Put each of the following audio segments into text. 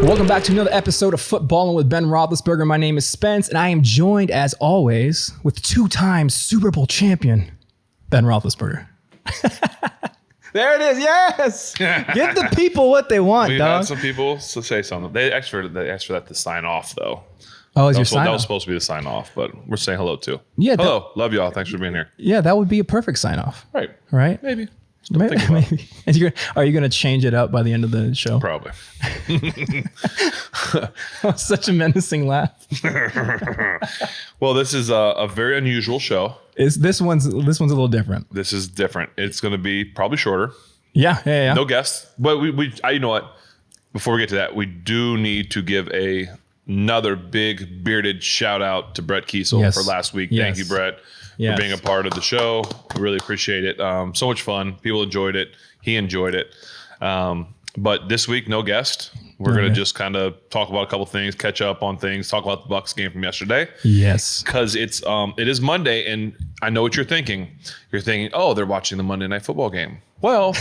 Welcome back to another episode of Footballin with Ben Roethlisberger. My name is Spence, and I am joined, as always, with two-time Super Bowl champion, Ben Roethlisberger. There it is, yes! Give the people what they want, We've dog. had some people to say something. They asked for that to sign off, though. Oh, is your sign That off? was supposed to be the sign off, but we're saying hello, too. Yeah. Hello. Love y'all. Thanks for being here. Yeah, that would be a perfect sign off. Right. Right? Maybe. Maybe. And are you going to change it up by the end of the show? Probably. Such a menacing laugh. Well, this is a very unusual show. This one's a little different. This is different. It's going to be probably shorter. Yeah. No guests. But you know what? Before we get to that, we do need to give another big bearded shout out to Brett Kiesel for last week. Yes. Thank you, Brett. For being a part of the show. We really appreciate it. So much fun. People enjoyed it. He enjoyed it. But this week, no guest. We're going to just kind of talk about a couple things, catch up on things, talk about the Bucs game from yesterday. Yes. Because it is Monday, and I know what you're thinking. You're thinking, oh, they're watching the Monday Night Football game. Well,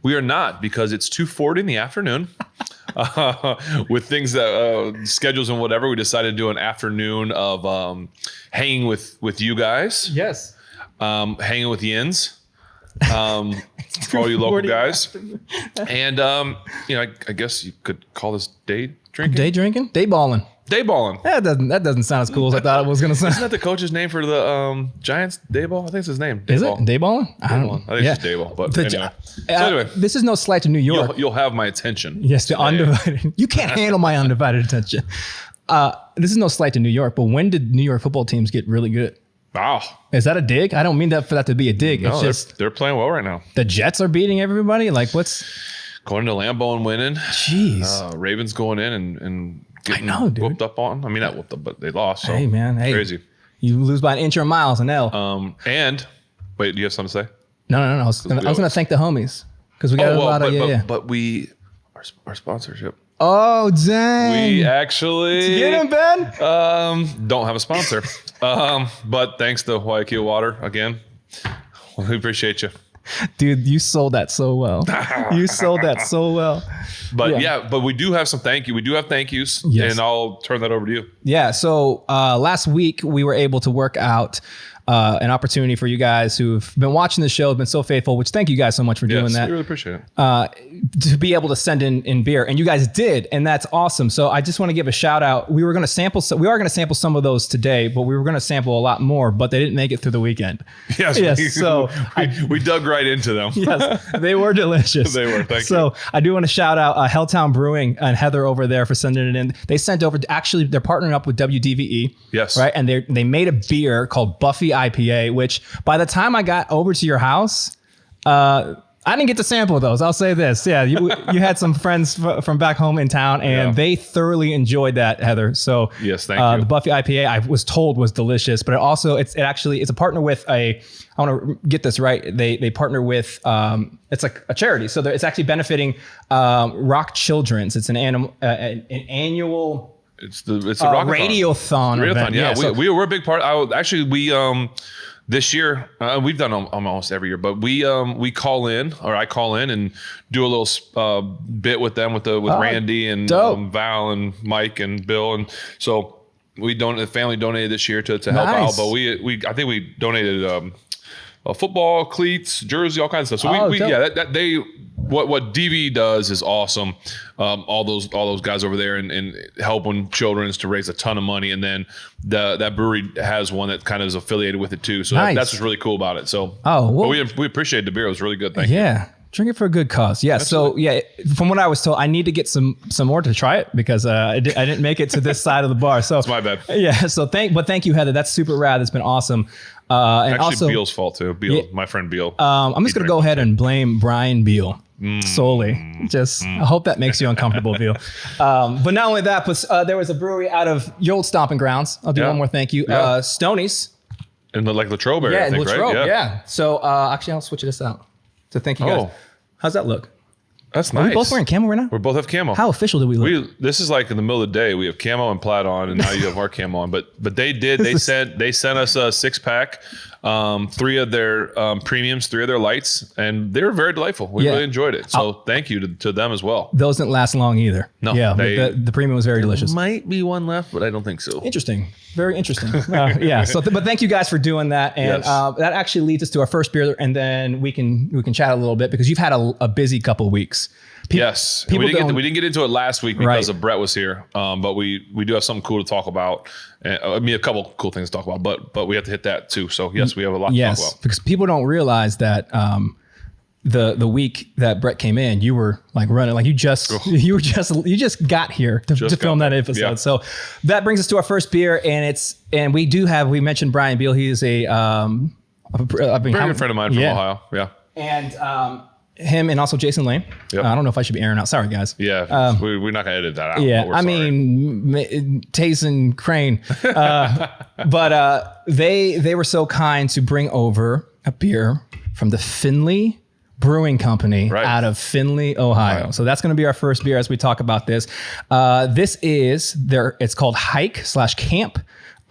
we are not, because it's 2:40 in the afternoon. With things that schedules and whatever, we decided to do an afternoon of hanging with you guys. Yes. Hanging with Yins. For all you local guys. And I guess you could call this day drinking. Day drinking? Day balling. Day balling. That doesn't sound as cool as I thought it was gonna sound. Isn't that the coach's name for the Giants? Dayball? I think it's his name. Is it day balling? I don't know. I think it's just Dayball. But anyway. Anyway, this is no slight to New York. You'll have my attention. Yes, the undivided. You can't handle my undivided attention. This is no slight to New York, but when did New York football teams get really good? Wow. Is that a dig? I don't mean that for that to be a dig. No, it's just they're playing well right now. The Jets are beating everybody. Like, what's going to Lambeau and winning? Jeez. Ravens going in and getting whooped up on. I mean, not whooped up, but they lost. So hey, man. Hey, crazy. You lose by an inch or a mile, it's an L. And wait, do you have something to say? No. I was gonna thank the homies because we got a lot of But our sponsorship. Oh, dang. We actually get him, Ben. Don't have a sponsor. But thanks to Guayaquil Water again. We appreciate you. Dude, you sold that so well. But but we do have some thank you. We do have thank yous, and I'll turn that over to you. Yeah. So last week we were able to work out an opportunity for you guys who've been watching the show, have been so faithful, which thank you guys so much for doing that. We really appreciate it. To be able to send in beer, and you guys did, and that's awesome. So I just want to give a shout out. We are going to sample some of those today, but we were going to sample a lot more, but they didn't make it through the weekend. Yes. So we dug right into them. Yes, they were delicious. They were. Thank you. So I do want to shout out Helltown Brewing and Heather over there for sending it in. They sent over. Actually, they're partnering up with WDVE. Yes. Right, and they made a beer called Buffy IPA, which by the time I got over to your house, I didn't get to sample those. I'll say this. Yeah, you had some friends from back home in town, and they thoroughly enjoyed that, Heather. So yes, thank you. The Buffy IPA, I was told, was delicious, but it's a partner with I want to get this right. They partner with it's like a charity, so it's actually benefiting Rock Children's. It's an annual. It's a radiothon. Event. Yeah, we're a big part. This year, we've done almost every year, but I call in and do a little bit with them with Randy and Val and Mike and Bill, and so the family donated this year to help out. But I think we donated football cleats, jersey, all kinds of stuff. So what DV does is awesome. All those guys over there and helping children's to raise a ton of money, and then that brewery has one that kind of is affiliated with it too. So that's what's really cool about it. So we appreciate the beer. It was really good. Thank you. Yeah. Drink it for a good cause. Yeah. Absolutely. So from what I was told, I need to get some more to try it because I didn't make it to this side of the bar. So it's my bad. Yeah. So thank you, Heather. That's super rad. It's been awesome. And actually, also Beal's fault too. Beal, my friend Beal. I'm just gonna go ahead and blame Brian Beal solely. I hope that makes you uncomfortable, Beal. But not only that, but there was a brewery out of your old stomping grounds. I'll do one more thank you. Stoney's. And like Latrobe area, I think, Latrobe, right? Yeah. So actually, I'll switch this out. So thank you guys. How's that look? That's Are nice. we both wearing camo right now? We both have camo. How official do we look? This is like in the middle of the day. We have camo and plaid on, and now you have our camo on. But they sent us a 6-pack, 3 of their premiums, 3 of their lights, and they were very delightful. We really enjoyed it. So thank you to them as well. Those didn't last long either. No. Yeah, the premium was very delicious. Might be one left, but I don't think so. Interesting. Very interesting. Yeah. So, but thank you guys for doing that, and that actually leads us to our first beer, and then we can chat a little bit because you've had a busy couple of weeks. Yes, we didn't get into it last week because of Brett was here, but we do have something cool to talk about. I mean, a couple cool things to talk about, but we have to hit that too. So yes, we have a lot to talk about. Because people don't realize that the week that Brett came in, you were like running, like you just got here to film that episode. Yeah. So that brings us to our first beer, and we mentioned Brian Beal. He is a very good friend of mine from Ohio. Yeah, and him and also Jason Lane. Yep. I don't know if I should be airing out. Sorry, guys. Yeah, we're not gonna edit that out. Yeah, I mean, Tayson Crane, but they were so kind to bring over a beer from the Findlay Brewing Company out of Findlay, Ohio. So that's going to be our first beer as we talk about this. This is it's called Hike/Camp.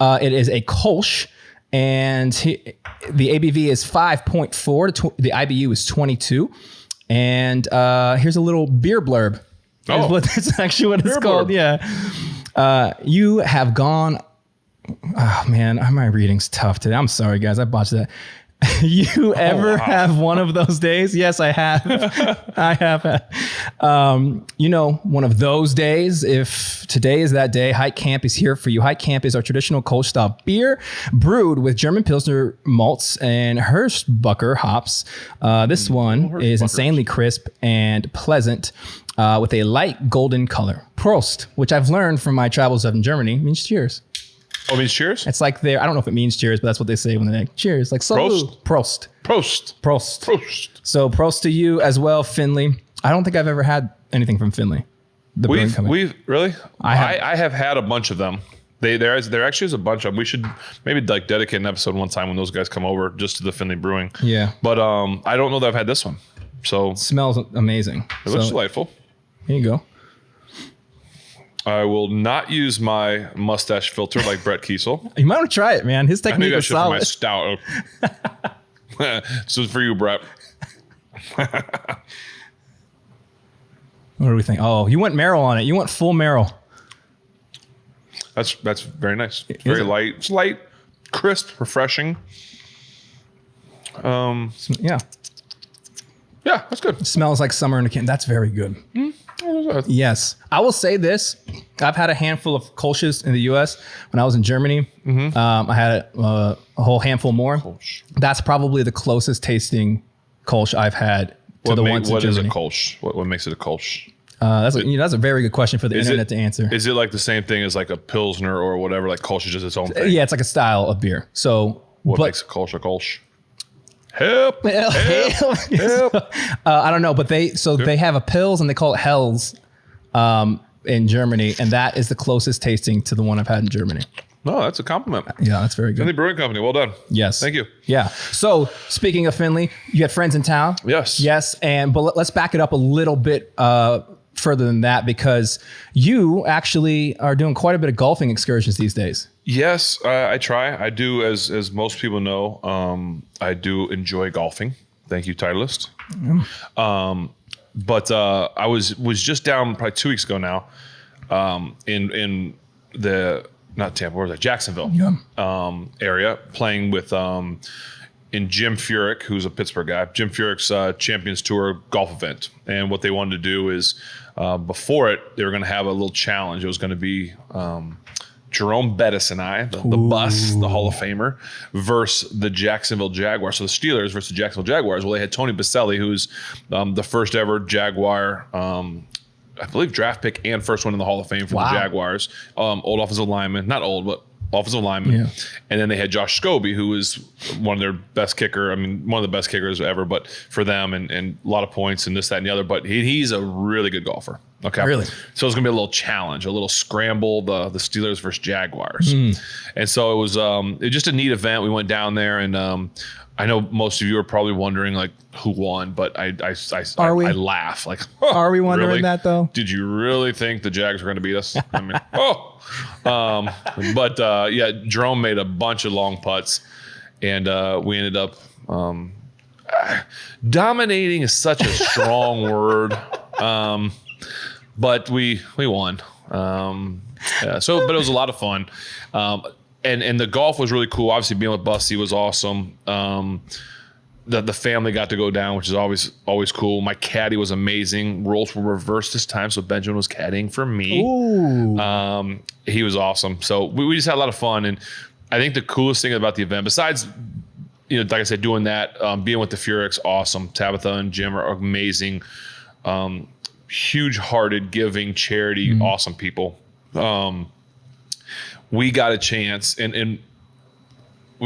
It is a Kolsch, and the ABV is 5.4. The IBU is 22. And here's a little beer blurb. That's actually what it's called. Blurb. Yeah. You have gone. Oh man, my reading's tough today. I'm sorry, guys. I botched that. You ever have one of those days? Yes, I have. I have had. One of those days, if today is that day, Hike Camp is here for you. Hike Camp is our traditional Kolsch style beer brewed with German Pilsner malts and Hirschbucker hops. This one is insanely crisp and pleasant with a light golden color. Prost, which I've learned from my travels in Germany, means cheers. Oh, it means cheers? It's like I don't know if it means cheers, but that's what they say when they're like, cheers. Like, salud. Prost. So prost to you as well, Findlay. I don't think I've ever had anything from Findlay. We've really? I have had a bunch of them. There actually is a bunch of them. We should maybe like dedicate an episode one time when those guys come over just to the Findlay Brewing. Yeah. But I don't know that I've had this one. So it smells amazing. It looks delightful. Here you go. I will not use my mustache filter like Brett Kiesel. You might want to try it, man. His technique is solid. For my stout. This is for you, Brett. What do we think? Oh, you went Merrill on it. You went full Merrill. That's very nice. It's very light. It's light, crisp, refreshing. Yeah, that's good. It smells like summer in a can. That's very good. Yes. I will say this. I've had a handful of Kolsches in the U.S. When I was in Germany. I had a whole handful more. Kolsch. That's probably the closest tasting Kolsch I've had to the ones in Germany. What is a Kolsch? What makes it a Kolsch? That's a very good question for the internet to answer. Is it like the same thing as like a Pilsner or whatever? Like Kolsch is just its own thing? Yeah, it's like a style of beer. So what makes a Kolsch a Kolsch? Help. I don't know, but they have a Pils and they call it Hells in Germany, and that is the closest tasting to the one I've had in Germany. No, that's a compliment. Yeah, that's very good. Findlay Brewing Company, well done. Yes. Thank you. Yeah. So speaking of Findlay, you had friends in town? Yes. Yes, but let's back it up a little bit further than that, because you actually are doing quite a bit of golfing excursions these days. Yes, I try. I do, as most people know, I do enjoy golfing. Thank you, Titleist. But I was just down probably 2 weeks ago now, in the not Tampa, where was that? Jacksonville area, playing with in Jim Furyk, who's a Pittsburgh guy. Jim Furyk's Champions Tour golf event, and what they wanted to do is before it, they were going to have a little challenge. It was going to be Jerome Bettis and I, the Bus, the Hall of Famer, versus the Jacksonville Jaguars. So the Steelers versus the Jacksonville Jaguars. Well, they had Tony Baselli, who's the first ever Jaguar, I believe, draft pick and first one in the Hall of Fame for the Jaguars. Old offensive lineman, not old, but offensive lineman. Yeah. And then they had Josh Scobie, who is one of their best kicker. I mean, one of the best kickers ever, but for them, and a lot of points and this, that, and the other. But he's a really good golfer. Okay. Really? So it's gonna be a little challenge, a little scramble, the Steelers versus Jaguars. And so it was just a neat event. We went down there, and I know most of you are probably wondering like who won, but I laugh like. Oh, are we wondering really? that though? Did you really think the Jags were gonna beat us? I mean, yeah, Jerome made a bunch of long putts, and we ended up dominating is such a strong word. But we won. Yeah, but it was a lot of fun. And the golf was really cool. Obviously being with Bussy was awesome. The family got to go down, which is always cool. My caddy was amazing. Roles were reversed this time, so Benjamin was caddying for me. Ooh. He was awesome. So we just had a lot of fun. And I think the coolest thing about the event, besides, like I said, doing that, being with the Furyks, awesome. Tabitha and Jim are amazing. Huge-hearted, giving, charity, awesome people. We got a chance, and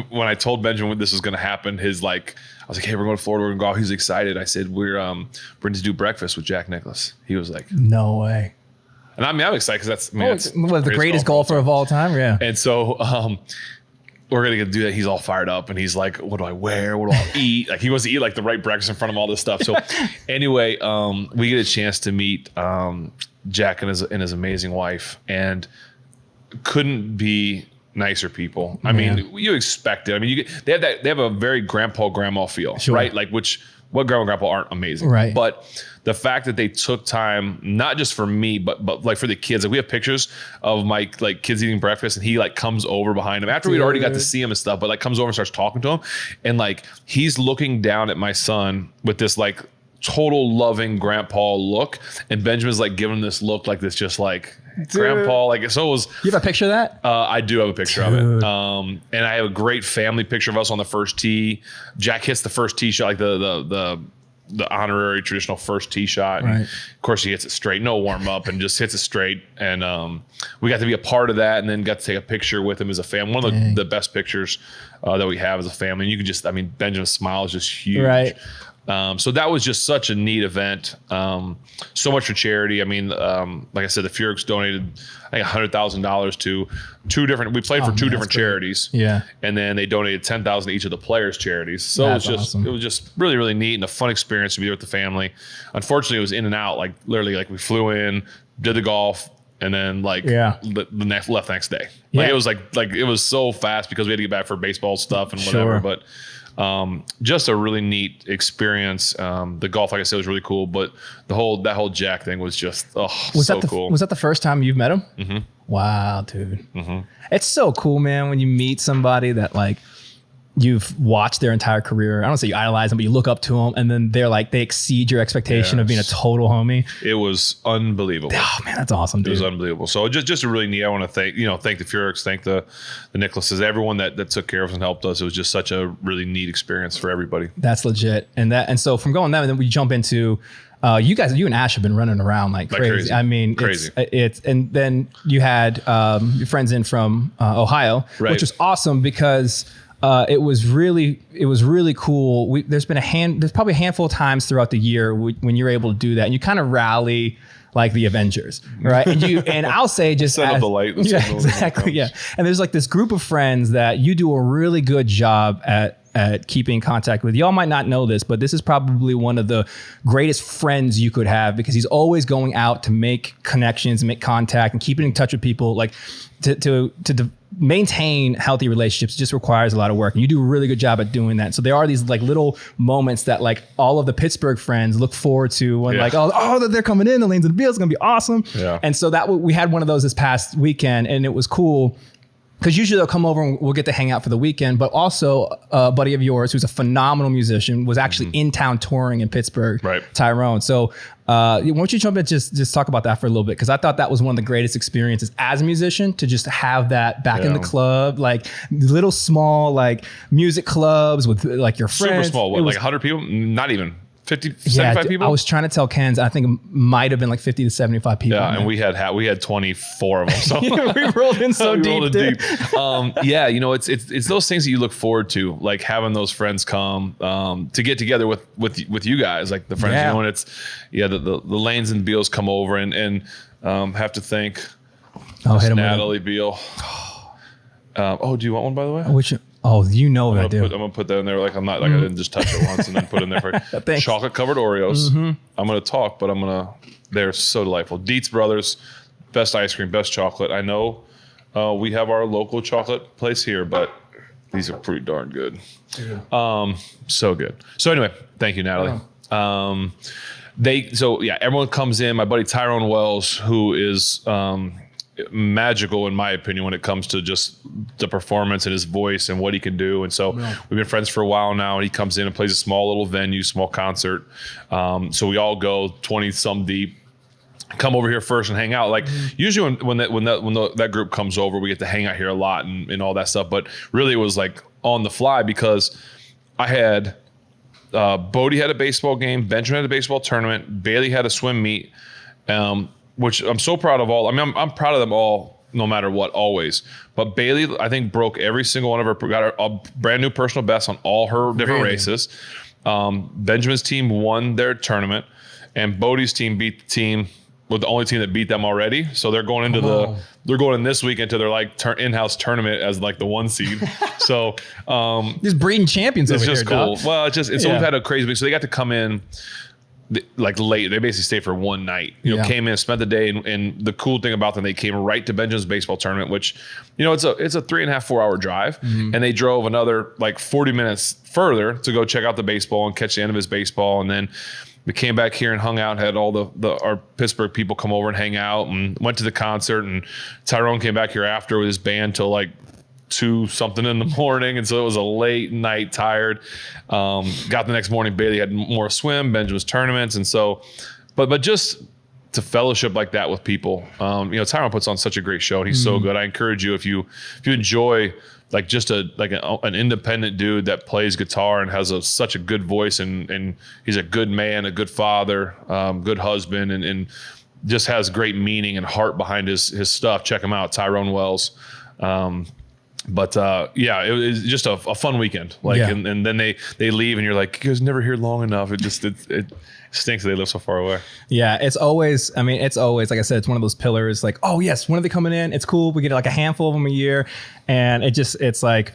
when I told Benjamin this was going to happen, I was like, "Hey, we're going to Florida. We're going to go." He's excited. I said, "We're going to do breakfast with Jack Nicklaus." He was like, "No way!" And I'm excited because that's the greatest golfer of all time. Yeah. And so we're going to do that. He's all fired up, and he's like, "What do I wear? What do I eat?" Like he wants to eat like the right breakfast in front of all this stuff. So anyway, we get a chance to meet Jack and his amazing wife, and couldn't be nicer people. I mean, you expect it. I mean, they have a very grandma feel, right? Like what grandma and grandpa aren't amazing, right? But the fact that they took time, not just for me, but like for the kids. Like we have pictures of my like kids eating breakfast, and he like comes over behind him after we'd already got to see him and stuff, but like comes over and starts talking to him, and like he's looking down at my son with this like total loving grandpa look, and Benjamin's like giving him this look like this, just like. Grandpa, like so it was. You have a picture of that? I do have a picture of it. And I have a great family picture of us on the first tee. Jack hits the first tee shot, like the honorary traditional first tee shot. Right. And of course, he hits it straight, no warm up, and just hits it straight. And we got to be a part of that, and then got to take a picture with him as a family. One of the best pictures that we have as a family. And you could just, Benjamin's smile is just huge. Right. So that was just such a neat event. So much for charity. Like I said, the Furyks donated, I think $100,000 to we played for two different charities. Yeah. And then they donated $10,000 to each of the players' charities. So it was just really, really neat and a fun experience to be there with the family. Unfortunately, it was in and out, like literally like we flew in, did the golf, and then left the next day. Like it was like it was so fast because we had to get back for baseball stuff and whatever. But just a really neat experience. The golf, like I said, was really cool, but that whole Jack thing was just cool. Was that the first time you've met him? Mm-hmm. Wow, dude. Mm-hmm. It's so cool, man, when you meet somebody that like you've watched their entire career. I don't say you idolize them, but you look up to them, and then they exceed your expectation of being a total homie. It was unbelievable. Oh man, that's awesome, dude. It was unbelievable. So just a really neat. I want to thank the Furyks, thank the Nicklases, everyone that took care of us and helped us. It was just such a really neat experience for everybody. That's legit. And so from going that, and then we jump into you and Ash have been running around like crazy. I mean, crazy. It's and then you had your friends in from Ohio, which was awesome because. It was really cool. There's probably a handful of times throughout the year when you're able to do that, and you kind of rally like the Avengers, right? And I'll say just set up the light. Yeah, exactly. Yeah, and there's like this group of friends that you do a really good job at keeping in contact with. Y'all might not know this, but this is probably one of the greatest friends you could have because he's always going out to make connections and make contact and keeping in touch with people. Like to maintain healthy relationships just requires a lot of work, and you do a really good job at doing that. So there are these like little moments that like all of the Pittsburgh friends look forward to when like they're coming in, the Lanes and the Beals, gonna be awesome. Yeah. And so we had one of those this past weekend, and it was cool. Because usually they'll come over and we'll get to hang out for the weekend, but also a buddy of yours who's a phenomenal musician was actually in town touring in Pittsburgh, right. Tyrone. So why don't you jump in, just talk about that for a little bit? Because I thought that was one of the greatest experiences as a musician to just have that back in the club, like little small like music clubs with like your friends. Super small, like 100 people? Not even. 50, 75 people? I was trying to tell Ken's. I think it might have been like 50 to 75 people. Yeah, and we had 24 of them. So we rolled in so deep. Yeah, it's those things that you look forward to, like having those friends come to get together with you guys, like the friends. And it's the Lanes and Beals come over and have to thank Natalie Beal. Do you want one, by the way? Which? Oh, you know what I do. I'm gonna put that in there. Like I'm not like I didn't just touch it once and then put it in there for chocolate covered Oreos. Mm-hmm. I'm gonna talk, but they're so delightful. Dietz Brothers, best ice cream, best chocolate. I know we have our local chocolate place here, but these are pretty darn good. Yeah. So good. So anyway, thank you, Natalie. Yeah. Everyone comes in. My buddy Tyrone Wells, who is magical in my opinion when it comes to just the performance and his voice and what he can do. And so we've been friends for a while now, and he comes in and plays a small little venue, small concert. So we all go 20 some deep, come over here first and hang out. Like usually when that group comes over, we get to hang out here a lot and all that stuff. But really it was like on the fly because I had Bodie had a baseball game, Benjamin had a baseball tournament, Bailey had a swim meet, which I'm so proud of all. I mean, I'm proud of them all, no matter what, always. But Bailey, I think, broke every single one of her, got a brand new personal best on all her different races. Benjamin's team won their tournament, and Bodie's team beat the team with the only team that beat them already. So they're going into they're going in this week into their like in-house tournament as like the 1 seed. So just breeding champions over here. It's just cool. Dog. Well, so we've had a crazy week. So they got to come in like late. They basically stayed for one night. Came in, spent the day, and the cool thing about them, they came right to Benjamin's baseball tournament, which it's a 3.5 4 hour drive, and they drove another like 40 minutes further to go check out the baseball and catch the end of his baseball, and then we came back here and hung out, had all our Pittsburgh people come over and hang out, and went to the concert, and Tyrone came back here after with his band till like 2 something in the morning, and so it was a late night, tired. Got the next morning, Bailey had more swim, Benjamin's tournaments, and so but just to fellowship like that with people. Tyrone puts on such a great show, and he's so good. I encourage you, if you enjoy like just an independent dude that plays guitar and has such a good voice, and he's a good man, a good father, good husband, and just has great meaning and heart behind his stuff. Check him out, Tyrone Wells. But it was just a fun weekend. And then they leave, and you're like, you guys never here long enough. It stinks that they live so far away. Yeah, it's always, like I said, it's one of those pillars. Like, oh yes, when are they coming in? It's cool. We get like a handful of them a year, and it's like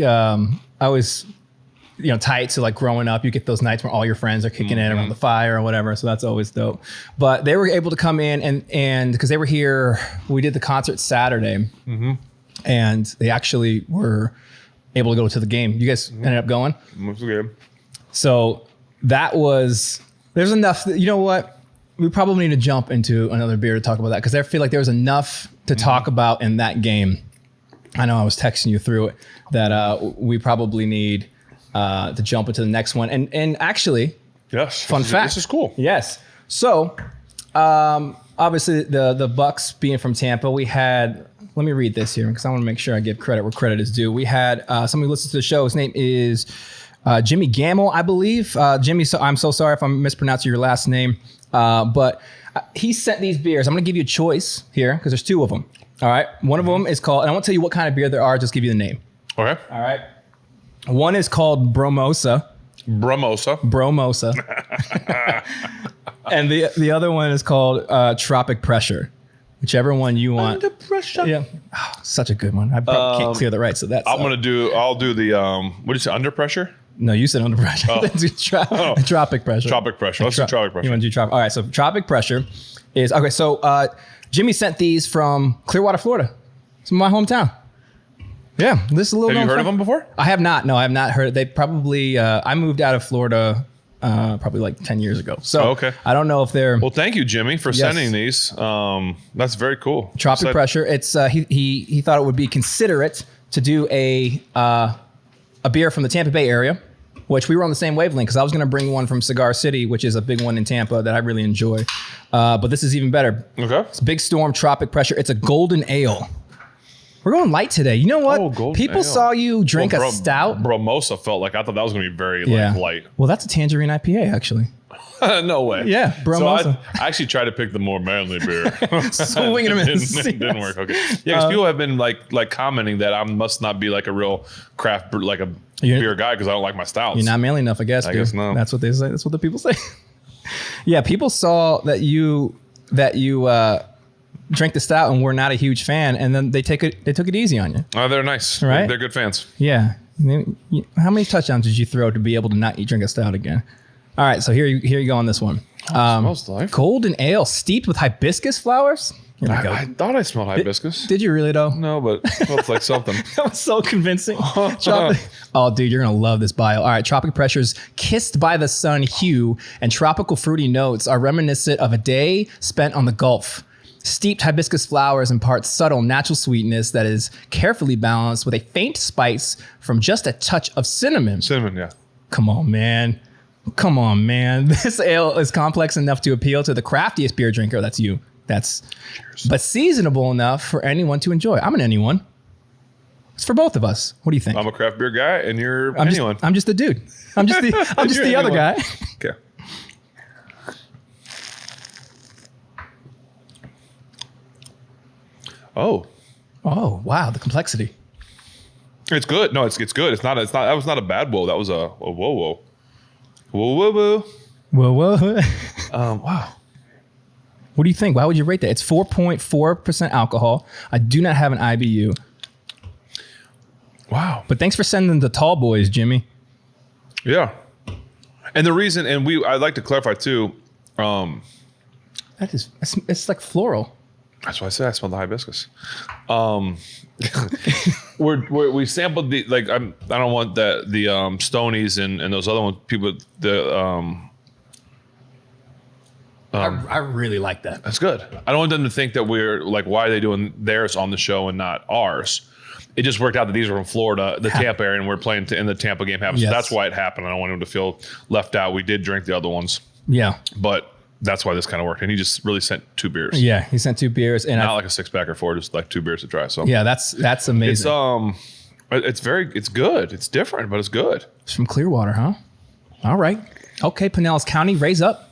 I was tight to like growing up. You get those nights where all your friends are kicking in around the fire or whatever. So that's always dope. But they were able to come in and because they were here, we did the concert Saturday. And they actually were able to go to the game. You guys ended up going? Went to the game. So there's enough. You know what? We probably need to jump into another beer to talk about that, because I feel like there was enough to talk about in that game. I know I was texting you through it that we probably need to jump into the next one. And actually, yes, fun fact. This is cool. Yes. So obviously the Bucs being from Tampa, we had. Let me read this here because I want to make sure I give credit where credit is due. We had somebody who listens to the show. His name is Jimmy Gamble, I believe. Jimmy, so I'm so sorry if I'm mispronouncing your last name. But he sent these beers. I'm going to give you a choice here because there's 2 of them. All right. One of them is called, and I won't tell you what kind of beer there are, just give you the name. Okay. All right. One is called Bromosa. And the other one is called Tropic Pressure. Whichever one you want. Under pressure. Yeah. Oh, such a good one. I probably can't clear that right. So that's. I'll do the, what did you say, under pressure? No, you said under pressure. Oh. Tropic Pressure. Tropic Pressure. Let's do Tropic Pressure. You want to do Tropic? All right. So Tropic Pressure is, okay. So Jimmy sent these from Clearwater, Florida. It's my hometown. Yeah. This is a little. Have you heard of them before? I have not. No, I have not heard. They probably, I moved out of Florida probably like 10 years ago. So okay. I don't know if they're. Well, thank you, Jimmy, for sending these. That's very cool. Tropic Pressure. It's he thought it would be considerate to do a beer from the Tampa Bay area, which we were on the same wavelength, because I was going to bring one from Cigar City, which is a big one in Tampa that I really enjoy. But this is even better. Okay. It's Big Storm Tropic Pressure. It's a golden ale. We're going light today. You know what? People ale. saw you drink a stout. Bromosa felt like I thought that was going to be very like, light. Well, that's a tangerine IPA, actually. No way. Yeah, Bromosa. So I actually tried to pick the more manly beer. Swinging them in the didn't work. Okay. Yeah, because people have been like commenting that I must not be like a real craft like a beer guy because I don't like my stouts. You're not manly enough, I guess. I guess no. That's what they say. That's what the people say. Yeah, people saw that you drank the stout and were not a huge fan, and then they took it easy on you. Oh, they're nice. Right? They're good fans. Yeah. How many touchdowns did you throw to be able to not drink a stout again? All right, so here you go on this one. Smells like golden ale steeped with hibiscus flowers. I thought I smelled hibiscus. Did you really though? No, but it smells like something. That was so convincing. Oh, dude, you're gonna love this bio. All right, Tropic Pressure's kissed by the sun hue and tropical fruity notes are reminiscent of a day spent on the Gulf. Steeped hibiscus flowers impart subtle natural sweetness that is carefully balanced with a faint spice from just a touch of cinnamon. Cinnamon, yeah. Come on, man. This ale is complex enough to appeal to the craftiest beer drinker. That's you. Cheers. But seasonable enough for anyone to enjoy. I'm an anyone. It's for both of us. What do you think? I'm a craft beer guy, and you're anyone. I'm just the dude. I'm just the other guy. Okay. Oh, wow. The complexity. It's good. No, it's good. It's not. That was not a bad whoa. That was a whoa. Whoa. Wow. What do you think? Why would you rate that? It's 4.4% alcohol. I do not have an IBU. Wow. But thanks for sending the tall boys, Jimmy. Yeah. And the reason, and I'd like to clarify too. It's like floral. That's why I said I smell the hibiscus. We sampled the I don't want the Stonies and those other ones. People I really like that. That's good. I don't want them to think that we're like, why are they doing theirs on the show and not ours? It just worked out that these are from Florida, the Tampa area, and we're playing in the Tampa game happened. Yes. So that's why it happened. I don't want him to feel left out. We did drink the other ones. Yeah. But that's why this kind of worked. And he just really sent 2 beers. Yeah, he sent 2 beers. And not like a 6-pack or 4, just like 2 beers to try. So yeah, that's amazing. It's good. It's different, but it's good. It's from Clearwater, huh? All right. Okay, Pinellas County, raise up.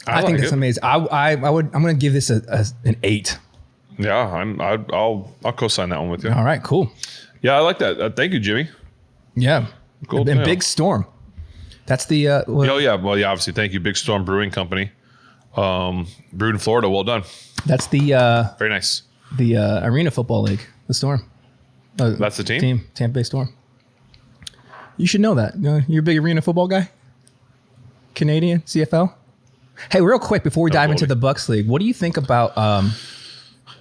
I think that's amazing. I'm going to give this an 8. Yeah, I'll co-sign that one with you. All right, cool. Yeah, I like that. Thank you, Jimmy. Yeah, cool. And Big Storm. That's the. Obviously, thank you, Big Storm Brewing Company. Brewed in Florida. Well done. That's the. Very nice. The Arena Football League, the Storm. That's the team. Tampa Bay Storm. You should know that. You're a big Arena Football guy. Canadian CFL. Hey, real quick before we dive into the Bucs League, what do you think about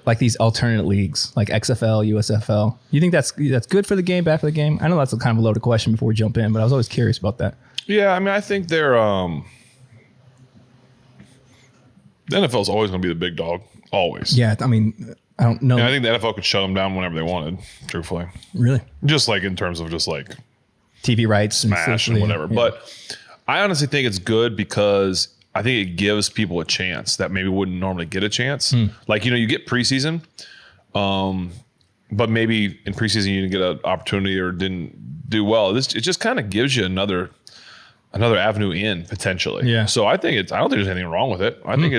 like these alternate leagues, like XFL, USFL? You think that's good for the game, bad for the game? I know that's kind of a loaded question before we jump in, but I was always curious about that. Yeah, I mean, I think they're the NFL is always going to be the big dog, always. Yeah, I mean, I don't know. Yeah, I think the NFL could shut them down whenever they wanted, truthfully. Really? Just like in terms of just like TV rights, smash and whatever. Yeah. But I honestly think it's good because I think it gives people a chance that maybe wouldn't normally get a chance. Like, you get preseason, but maybe in preseason you didn't get an opportunity or didn't do well. It just kind of gives you another avenue in potentially. Yeah. So I don't think there's anything wrong with it. I think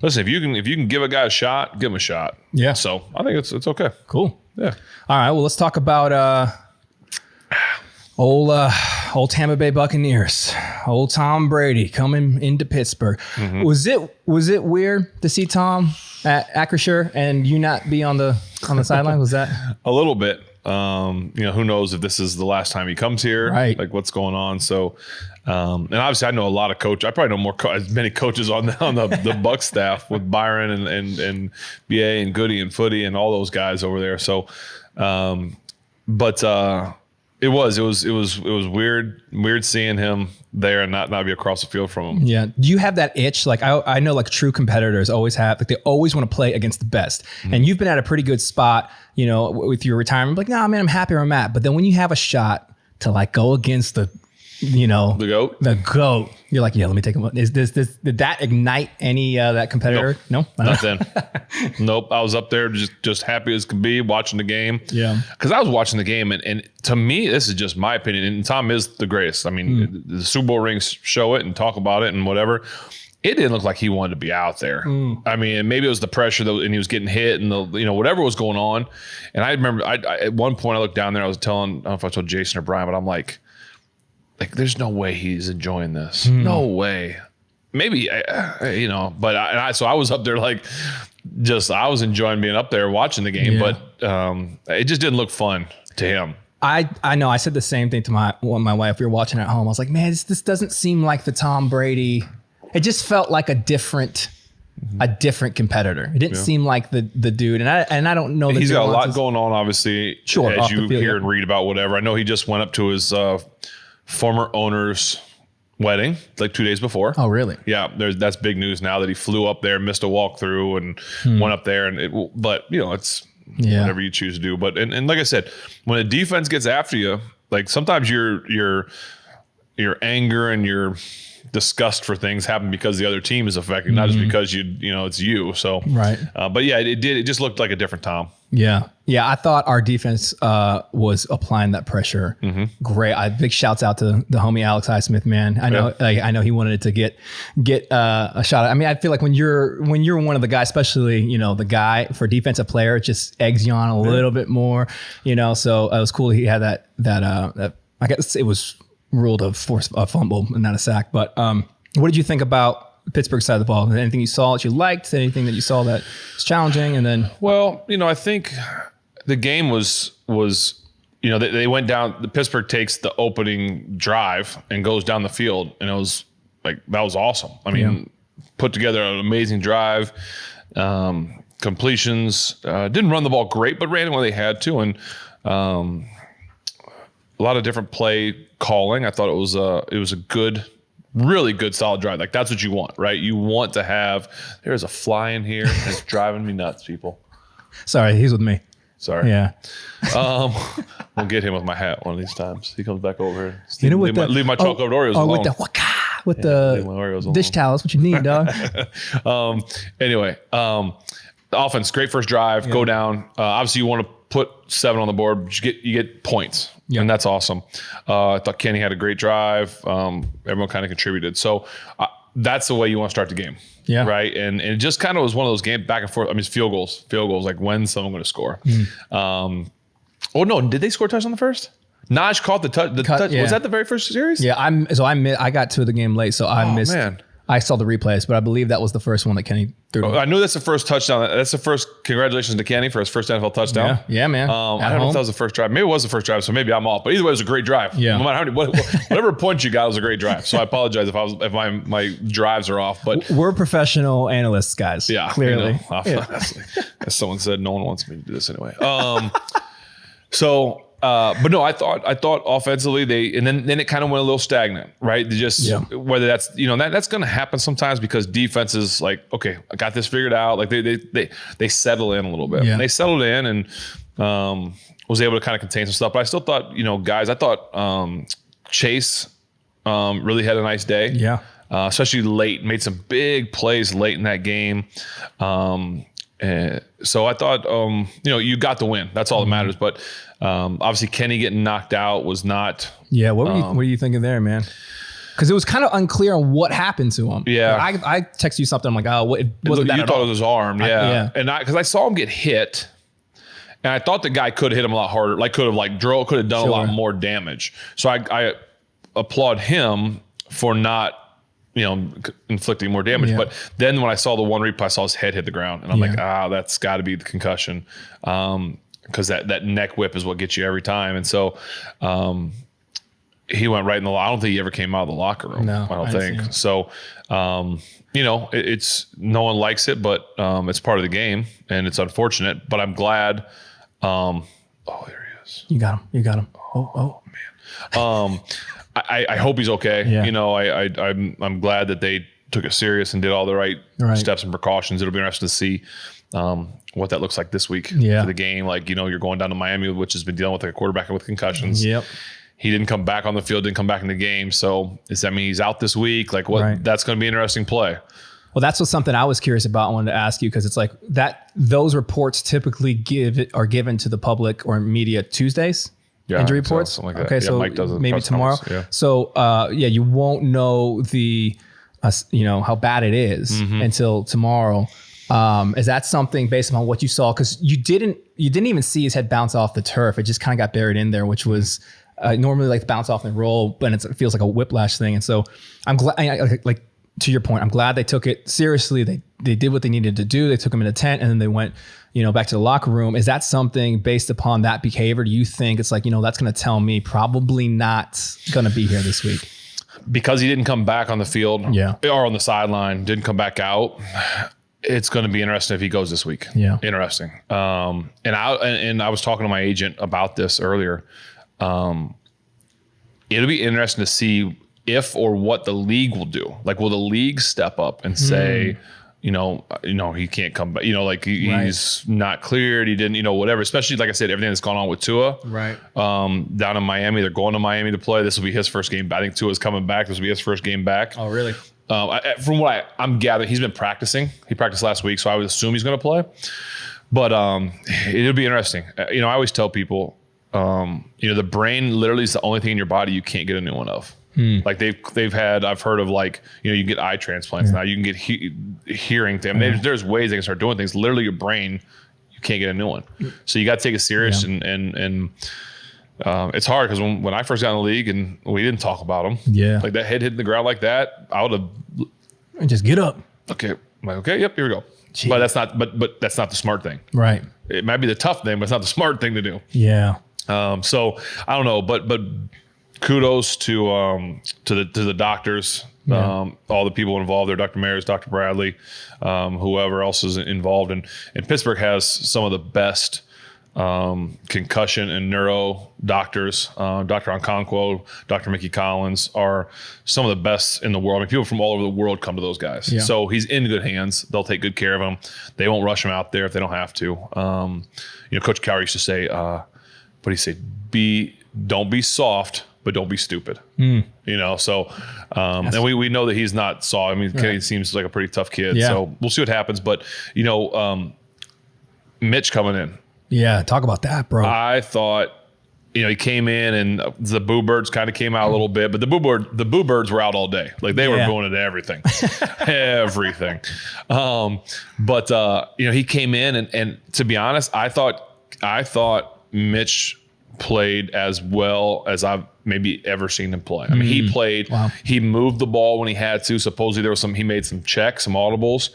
listen, if you can give a guy a shot, give him a shot. Yeah. So I think it's okay. Cool. Yeah. All right. Well, let's talk about old Tampa Bay Buccaneers, old Tom Brady coming into Pittsburgh. Mm-hmm. Was it weird to see Tom at Acrisure and you not be on the sideline? Was that a little bit? Who knows if this is the last time he comes here? Right. Like what's going on? So, and obviously I know a lot of coaches. I probably know as many coaches on the Bucs staff with Byron and BA and Goody and Footy and all those guys over there. So, It was weird seeing him there and not be across the field from him. Yeah. Do you have that itch? Like I know like true competitors always have, like they always want to play against the best. Mm-hmm. And you've been at a pretty good spot, with your retirement. Like, nah, man, I'm happy where I'm at. But then when you have a shot to like go against the the GOAT. You're like, yeah, let me take him. Did that ignite any that competitor? Nope. No, not then. Nope. I was up there just happy as could be watching the game. Yeah, because I was watching the game, and to me, this is just my opinion. And Tom is the greatest. I mean, the Super Bowl rings show it and talk about it and whatever. It didn't look like he wanted to be out there. I mean, maybe it was the pressure and he was getting hit and whatever was going on. And I remember I at one point I looked down there. I was telling, I don't know if I told Jason or Brian, but I'm like, there's no way he's enjoying this. No way. Maybe, but so I was up there I was enjoying being up there watching the game, but it just didn't look fun to him. I know. I said the same thing to my wife. We were watching at home. I was like, man, this doesn't seem like the Tom Brady. It just felt like a different competitor. It didn't seem like the dude. And I don't know. He's got a lot going on, obviously, sure, as you hear and read about whatever. I know he just went up to his former owner's wedding 2 days before. Oh, really? Yeah. That's big news now that he flew up there, missed a walkthrough and went up there. But it's whatever you choose to do. But, and like I said, when a defense gets after you, sometimes your anger and your disgust for things happen because the other team is affected, not just because it's you. So right. But yeah, it just looked like a different Tom. Yeah. I thought our defense was applying that pressure. Great. Big shouts out to the homie Alex Highsmith, man. I know he wanted to get a shot. I mean, I feel like when you're one of the guys, especially the guy for defensive player, it just eggs you on a little bit more. So it was cool he had that I guess it was ruled a fumble and not a sack. But what did you think about Pittsburgh side of the ball? Anything you saw that you liked? Anything that you saw that was challenging? And then, well, I think the game was they went down. The Pittsburgh takes the opening drive and goes down the field, and it was that was awesome. I mean, put together an amazing drive, completions. Didn't run the ball great, but ran when they had to, and a lot of different play calling. I thought it was a good, really good, solid drive. That's what you want, right? You want to have. There's a fly in here. And it's driving me nuts, people. Sorry, he's with me. Sorry. Yeah. We'll get him with my hat one of these times. He comes back over. Leave my chocolate Oreos alone. With the dish towel. That's what you need, dog. Anyway, the offense, great first drive. Go down. Obviously, you want to put 7 on the board, but you get points. Yeah. And that's awesome. I thought Kenny had a great drive. Everyone kind of contributed. So that's the way you want to start the game. Yeah. Right. And it just kind of was one of those games back and forth. I mean, it's field goals, when's someone going to score? No, did they score a touchdown on the first? Naj caught the touch. Yeah. Was that the very first series? Yeah. I got to the game late, so I missed. Man. I saw the replays, but I believe that was the first one that Kenny threw. I knew that's the first touchdown. That's the first. Congratulations to Kenny for his first NFL touchdown. Yeah, man. I don't know if that was the first drive. Maybe it was the first drive, so maybe I'm off. But either way, it was a great drive. Yeah. No matter how many, whatever point you got, it was a great drive. So I apologize if my drives are off. But we're professional analysts, guys. Yeah, clearly. As someone said, no one wants me to do this anyway. But no, I thought offensively then it kind of went a little stagnant, right? Whether that's that's going to happen sometimes because defenses okay, I got this figured out. They settle in a little bit. Yeah. And they settled in and was able to kind of contain some stuff. But I still thought guys, I thought Chase really had a nice day. Yeah, especially late, made some big plays late in that game. So I thought, you got the win. That's all that matters. But obviously, Kenny getting knocked out was not. Yeah, what were you thinking there, man? Because it was kind of unclear on what happened to him. Yeah, I texted you something. I'm like, oh, it wasn't that you at thought all. It was his arm. Yeah, and because I saw him get hit, and I thought the guy could have hit him a lot harder. Could have done a lot more damage. So I applaud him for not. Inflicting more damage. Yeah. But then when I saw the one replay, I saw his head hit the ground. And I'm like, that's got to be the concussion. Because that neck whip is what gets you every time. And so he went right in the I don't think he ever came out of the locker room. No, I don't think. So, it's no one likes it, but it's part of the game. And it's unfortunate. But I'm glad. There he is. You got him. Oh, man. I hope he's okay. Yeah. I'm glad that they took it serious and did all the right steps and precautions. It'll be interesting to see what that looks like this week for the game. You're going down to Miami, which has been dealing with a quarterback with concussions. Yep. He didn't come back on the field, didn't come back in the game. So does that mean he's out this week? Like what? Right. That's going to be an interesting play. Well, that's something I was curious about. I wanted to ask you because it's like that. Those reports typically are given to the public or media Tuesdays. Yeah, injury reports. So, something like okay, that. so Mike does maybe tomorrow. Yeah. So you won't know the how bad it is until tomorrow. Is that something based on what you saw? Because you didn't even see his head bounce off the turf. It just kind of got buried in there, which was normally like bounce off and roll, but it feels like a whiplash thing. And so I'm glad, like to your point, I'm glad they took it seriously. They did what they needed to do. They took him in a tent and then they went, back to the locker room. Is that something based upon that behavior? Do you think it's like, that's going to tell me probably not going to be here this week? Because he didn't come back on the field or on the sideline, didn't come back out. It's going to be interesting if he goes this week. Yeah. Interesting. And I was talking to my agent about this earlier. It'll be interesting to see if or what the league will do. Like, will the league step up and say, he can't come back, he's not cleared. He didn't, whatever, especially like I said, everything that's gone on with Tua, right. Down in Miami, they're going to Miami to play. This will be his first game. I think Tua's coming back. This will be his first game back. Oh, really? From what I'm gathering, he's been practicing. He practiced last week, so I would assume he's going to play. But it'll be interesting. I always tell people, the brain literally is the only thing in your body you can't get a new one of. Like I've heard of like, you get eye transplants now. You can get hearing things. There's ways they can start doing things. Literally, your brain, you can't get a new one. So you got to take it serious and it's hard because when I first got in the league and we didn't talk about him, like that head hitting the ground like that, I would have just get up. Okay, I'm like, okay, yep, here we go. Jeez. But that's not. But that's not the smart thing, right? It might be the tough thing, but it's not the smart thing to do. Yeah. So I don't know, but kudos to the doctors, all the people involved there, Dr. Maris, Dr. Bradley, whoever else is involved, and Pittsburgh has some of the best concussion and neuro doctors. Dr. Okonkwo, Dr. Mickey Collins are some of the best in the world. I mean, people from all over the world come to those guys. Yeah. So he's in good hands. They'll take good care of him. They won't rush him out there if they don't have to. Coach Cowher used to say, what do you say? Don't be soft, but don't be stupid. And we know that he's not soft. I mean, Kenny seems like a pretty tough kid. Yeah. So we'll see what happens. But, Mitch coming in. Yeah, talk about that, bro. I thought, he came in and the Boo Birds kind of came out a little bit, but the Boo Birds were out all day. Like they were going into everything, everything. He came in and to be honest, I thought Mitch played as well as I've maybe ever seen him play. I mean, he played, he moved the ball when he had to. Supposedly there was he made some checks, some audibles,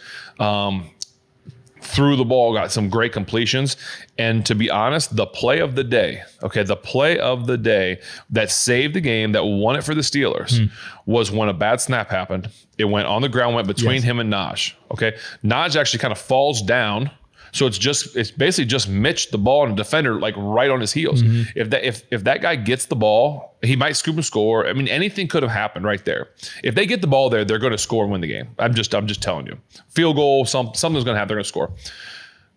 threw the ball, got some great completions. And to be honest, the play of the day that saved the game, that won it for the Steelers was when a bad snap happened. It went on the ground, went between him and Naj. Okay. Naj actually kind of falls down. So it's basically just Mitch the ball and a defender like right on his heels. If that guy gets the ball, he might scoop and score. I mean, anything could have happened right there. If they get the ball there, they're going to score and win the game. I'm just telling you. Field goal, something's going to happen. They're going to score.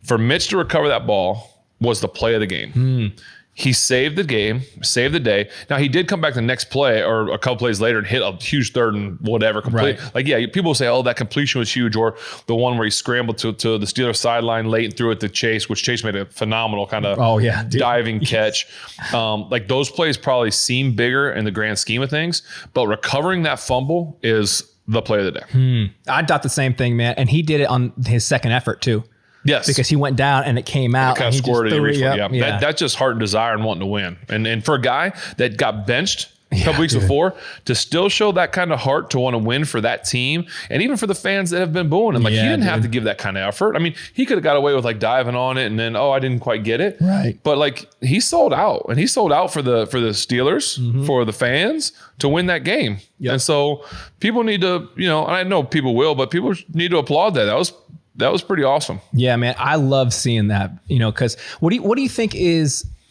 For Mitch to recover that ball was the play of the game. He saved the game, saved the day. Now, he did come back the next play or a couple plays later and hit a huge third and whatever. Complete. Right. Like, people say, oh, that completion was huge. Or the one where he scrambled to the Steelers sideline late and threw it to Chase, which Chase made a phenomenal kind of diving catch. Like, those plays probably seem bigger in the grand scheme of things. But recovering that fumble is the play of the day. I thought the same thing, man. And he did it on his second effort, too. Yes. Because he went down and it came out. Kind of scored it. That's just heart and desire and wanting to win. And for a guy that got benched a couple weeks before, to still show that kind of heart to want to win for that team, and even for the fans that have been booing him. Like, he didn't have to give that kind of effort. I mean, he could have got away with like diving on it and then, I didn't quite get it. Right. But like, he sold out, and he sold out for the Steelers, for the fans to win that game. Yep. And so people need to, and I know people will, but people need to applaud that. That was pretty awesome. Yeah, man. I love seeing that, because what do you think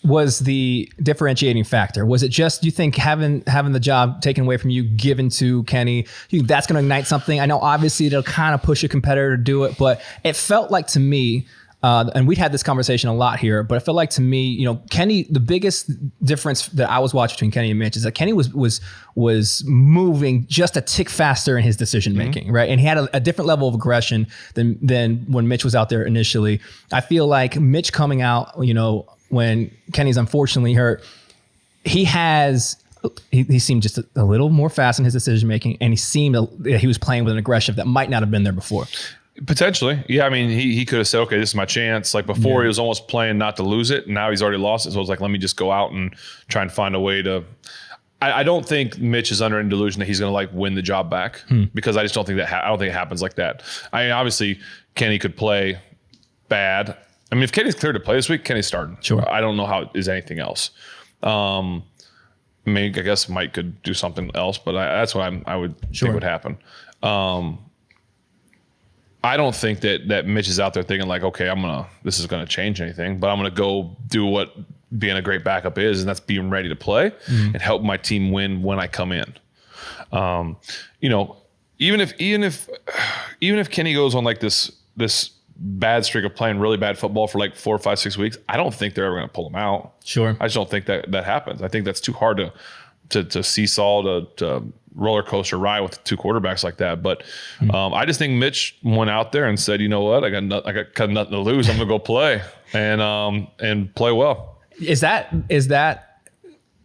was the differentiating factor? Was it just, do you think having the job taken away from you, given to Kenny, that's going to ignite something? I know obviously it'll kind of push a competitor to do it, but it felt like to me, and we'd had this conversation a lot here, but I feel like to me, you know, Kenny, the biggest difference that I was watching between Kenny and Mitch is that Kenny was moving just a tick faster in his decision making, right? And he had a different level of aggression than when Mitch was out there initially. I feel like Mitch coming out, you know, when Kenny's unfortunately hurt, he seemed just a little more fast in his decision making, and he was playing with an aggression that might not have been there before. Potentially. Yeah. I mean, he could have said, okay, this is my chance. Like before he was almost playing not to lose it. And now he's already lost it. So I was like, let me just go out and try and find a way to, I don't think Mitch is under any delusion that he's going to like win the job back because I just don't think I don't think it happens like that. I mean, obviously Kenny could play bad. I mean, if Kenny's cleared to play this week, Kenny's starting. Sure. I don't know how it is anything else. I mean, I guess Mike could do something else, but that's what I would think would happen. I don't think that Mitch is out there thinking like, okay, this is going to change anything, but I'm going to go do what being a great backup is, and that's being ready to play and help my team win when I come in. You know, even if Kenny goes on like this bad streak of playing really bad football for like 4, 5, 6 weeks, I don't think they're ever going to pull him out. Sure. I just don't think that happens. I think that's too hard to seesaw, to roller coaster ride with two quarterbacks like that. But I just think Mitch went out there and said, you know what, I got nothing to lose. I'm gonna go play and play well. Is that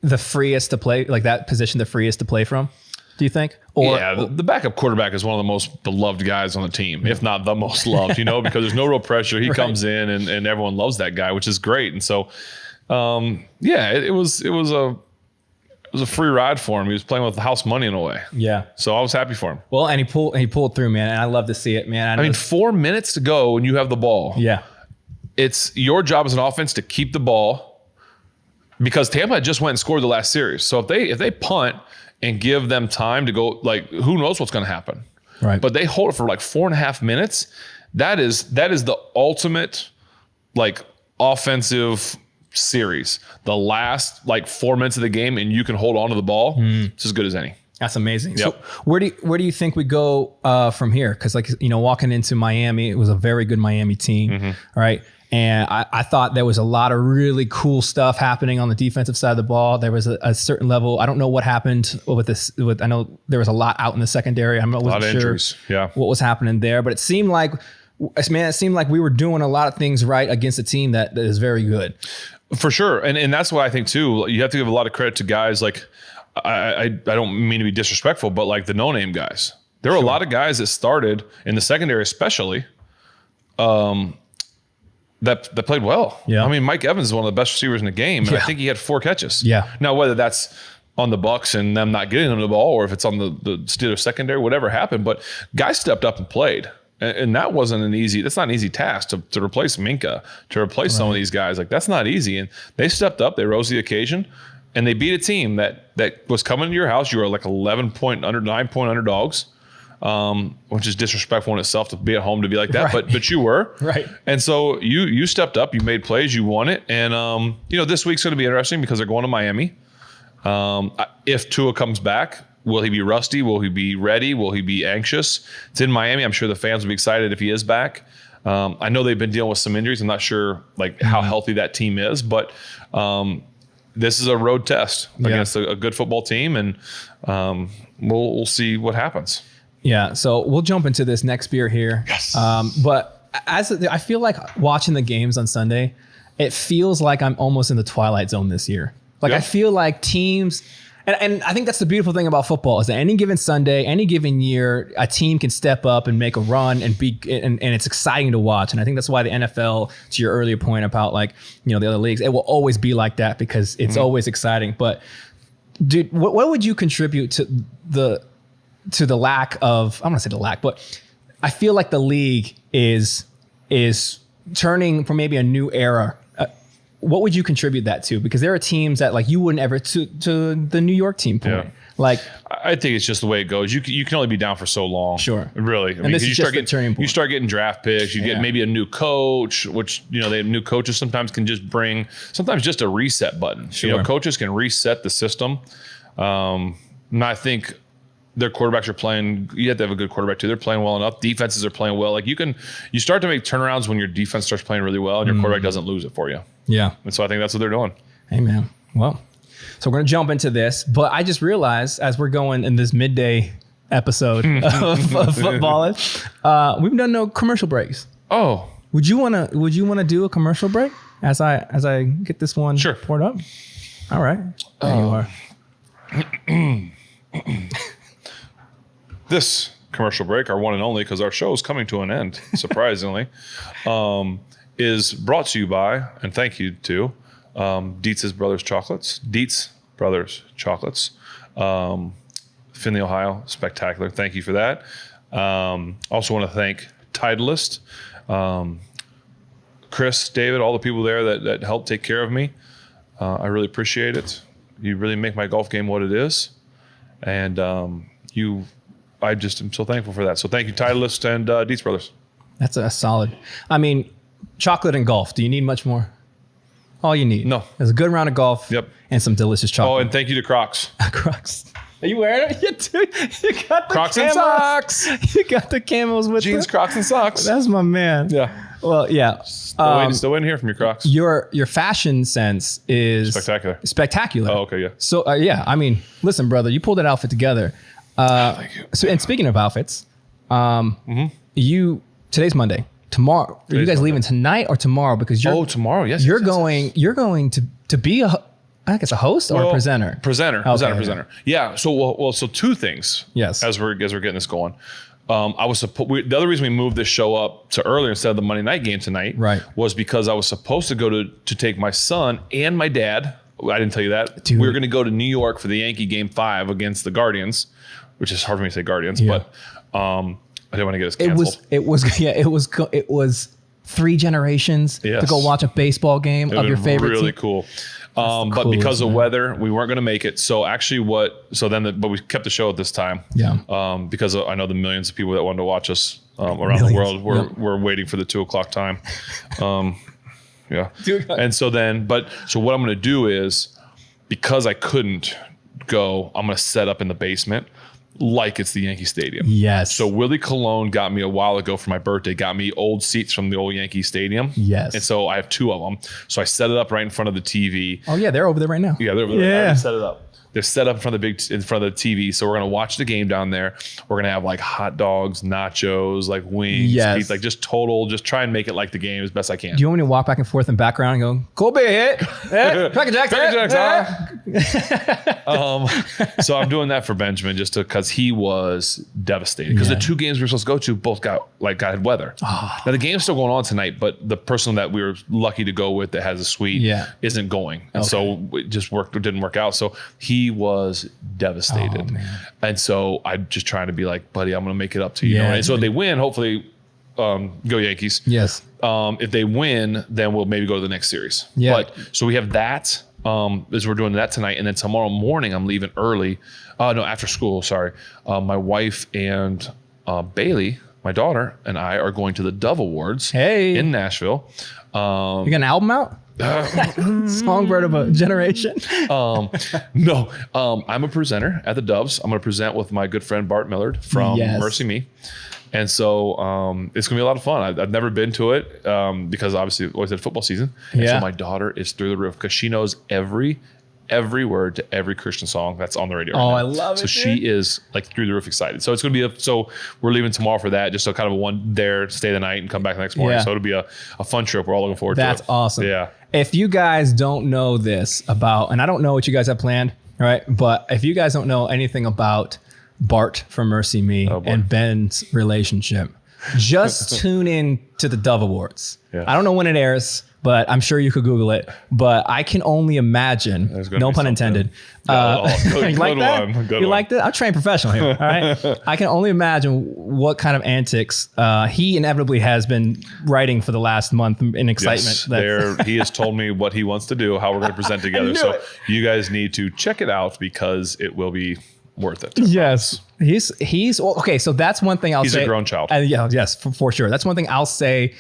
the freest to play, like that position, the freest to play from? Do you think? Or yeah, the backup quarterback is one of the most beloved guys on the team, if not the most loved. You know, because there's no real pressure. He comes in and everyone loves that guy, which is great. And so, it was a free ride for him. He was playing with house money in a way. Yeah. So I was happy for him. Well, and he pulled through, man. And I love to see it, man. I mean, 4 minutes to go when you have the ball. Yeah. It's your job as an offense to keep the ball because Tampa just went and scored the last series. So if they punt and give them time to go, like, who knows what's going to happen. Right. But they hold it for like 4.5 minutes. That is the ultimate like offensive series. The last like 4 minutes of the game and you can hold on to the ball. It's as good as any. That's amazing. Yep. So where do you think we go from here? Because like, you know, walking into Miami, it was a very good Miami team, right? And I thought there was a lot of really cool stuff happening on the defensive side of the ball. There was a certain level. I don't know what happened with this. I know there was a lot out in the secondary. I'm not sure injuries. What was happening there, but it seemed like we were doing a lot of things right against a team that is very good. For sure. And that's why I think too, you have to give a lot of credit to guys like, I don't mean to be disrespectful, but like the no-name guys. There were a lot of guys that started in the secondary, especially, that played well. Yeah. I mean, Mike Evans is one of the best receivers in the game, and I think he had 4 catches. Yeah. Now, whether that's on the Bucs and them not getting them the ball, or if it's on the Steelers secondary, whatever happened, but guys stepped up and played. And that wasn't that's not an easy task to replace Minka, to replace some of these guys. Like, that's not easy. And they stepped up, they rose to the occasion, and they beat a team that was coming to your house. You were like 9-point underdogs, which is disrespectful in itself to be at home to be like that. Right. But you were. Right. And so you stepped up, you made plays, you won it. And, you know, this week's going to be interesting because they're going to Miami. If Tua comes back, will he be rusty? Will he be ready? Will he be anxious? It's in Miami. I'm sure the fans will be excited if he is back. I know they've been dealing with some injuries. I'm not sure like how healthy that team is, but this is a road test against a good football team, and we'll see what happens. Yeah. So we'll jump into this next beer here. Yes. But I feel like watching the games on Sunday, it feels like I'm almost in the twilight zone this year. Like I feel like teams. And I think that's the beautiful thing about football is that any given Sunday, any given year, a team can step up and make a run and it's exciting to watch. And I think that's why the NFL, to your earlier point about like, you know, the other leagues, it will always be like that because it's always exciting. But dude, what would you contribute to the lack of, I'm gonna say the lack, but I feel like the league is turning from maybe a new era. What would you contribute that to? Because there are teams that like you wouldn't ever to the New York team point. Yeah. Like I think it's just the way it goes. You can only be down for so long. Sure. Really. I mean, this is just the turning point. You start getting draft picks. You get maybe a new coach, which, you know, they have new coaches sometimes can just bring sometimes just a reset button. Sure. You know, coaches can reset the system. And I think their quarterbacks are playing. You have to have a good quarterback too. They're playing well enough. Defenses are playing well. Like you start to make turnarounds when your defense starts playing really well and your quarterback doesn't lose it for you. Yeah. And so I think that's what they're doing. Hey man. Well, so we're going to jump into this, but I just realized as we're going in this midday episode of Footballing, we've done no commercial breaks. Oh, would you want to do a commercial break as I get this one poured up? All right. There you are. This commercial break, our one and only, because our show is coming to an end, surprisingly, is brought to you by, and thank you to, Dietz Brothers Chocolates. Findlay, Ohio, spectacular. Thank you for that. Also want to thank Titleist, Chris, David, all the people there that helped take care of me. I really appreciate it. You really make my golf game what it is. And I just am so thankful for that. So thank you, Titleist and Dietz Brothers. That's a solid. I mean, chocolate and golf. Do you need much more? All you need. No. There's a good round of golf. Yep. And some delicious chocolate. Oh, and thank you to Crocs. Crocs. Are you wearing it? You got the Crocs camos. and socks. You got the camos with jeans, Crocs, and socks. That's my man. Yeah. Well, yeah. Still waiting to hear from your Crocs. Your fashion sense is spectacular. Oh, okay, yeah. So yeah, I mean, listen, brother, you pulled that outfit together. Thank you. So, and speaking of outfits, today's Monday. Tomorrow, are you guys leaving tonight or tomorrow? Because tomorrow. Yes. You're going to be I guess a host or a presenter. Presenter. Yeah. So so two things. Yes. As we're getting this going, the other reason we moved this show up to earlier instead of the Monday night game tonight, was because I was supposed to go to take my son and my dad. I didn't tell you that. Dude. We were going to go to New York for the Yankee game 5 against the Guardians, which is hard for me to say Guardians, but I didn't want to get us canceled. It was 3 generations to go watch a baseball game of your favorite really team. Cool. But because of weather, we weren't going to make it. So actually but we kept the show at this time. Yeah. Because I know the millions of people that wanted to watch us around the world were waiting for the 2:00 time. Yeah. And so what I'm going to do is, because I couldn't go, I'm going to set up in the basement like it's the Yankee Stadium. Yes. So Willie Colon got me a while ago for my birthday, got me old seats from the old Yankee Stadium. Yes. And so I have 2 of them. So I set it up right in front of the TV. Oh yeah, they're over there right now. Yeah, they're over there. I already set it up. They're set up in front of the TV. So we're going to watch the game down there. We're going to have like hot dogs, nachos, like wings, pizza, like just try and make it like the game as best I can. Do you want me to walk back and forth in the background and go, Colby hit, Packer Jacks, So I'm doing that for Benjamin just because he was devastated. Because the 2 games we were supposed to go to both got had weather. Now the game's still going on tonight, but the person that we were lucky to go with that has a suite isn't going. And so it just didn't work out. So he was devastated. And so I'm just trying to be like, buddy, I'm going to make it up to you. And so if they win, hopefully go Yankees. Yes. If they win, then we'll maybe go to the next series. Yeah. But so we have that as we're doing that tonight. And then tomorrow morning, I'm leaving early. After school, sorry. My wife and Bailey, my daughter, and I are going to the Dove Awards in Nashville. You got an album out? Songbird of a generation. No, I'm a presenter at the Doves. I'm going to present with my good friend Bart Millard from Mercy Me. And so it's going to be a lot of fun. I've never been to it because obviously always had football season. And so my daughter is through the roof because she knows every word to every Christian song that's on the radio. I love it. So she is like through the roof excited. So it's going to be so we're leaving tomorrow for that, just so kind of one there, stay the night and come back the next morning. So it'll be a fun trip. We're all looking forward to it. That's awesome. Yeah. If you guys don't know this about, and I don't know what you guys have planned, right? But if you guys don't know anything about Bart from Mercy Me and Ben's relationship, just tune in to the Dove Awards. Yeah. I don't know when it airs, but I'm sure you could Google it. But I can only imagine, no pun intended. You like that? You liked it? I'm a trained professional here. All right. I can only imagine what kind of antics he inevitably has been writing for the last month in excitement. Yes, he has told me what he wants to do, how we're going to present together. So you guys need to check it out because it will be worth it. Yes. He's okay. So that's one thing I'll say. He's a grown child. Yes, for sure. That's one thing I'll say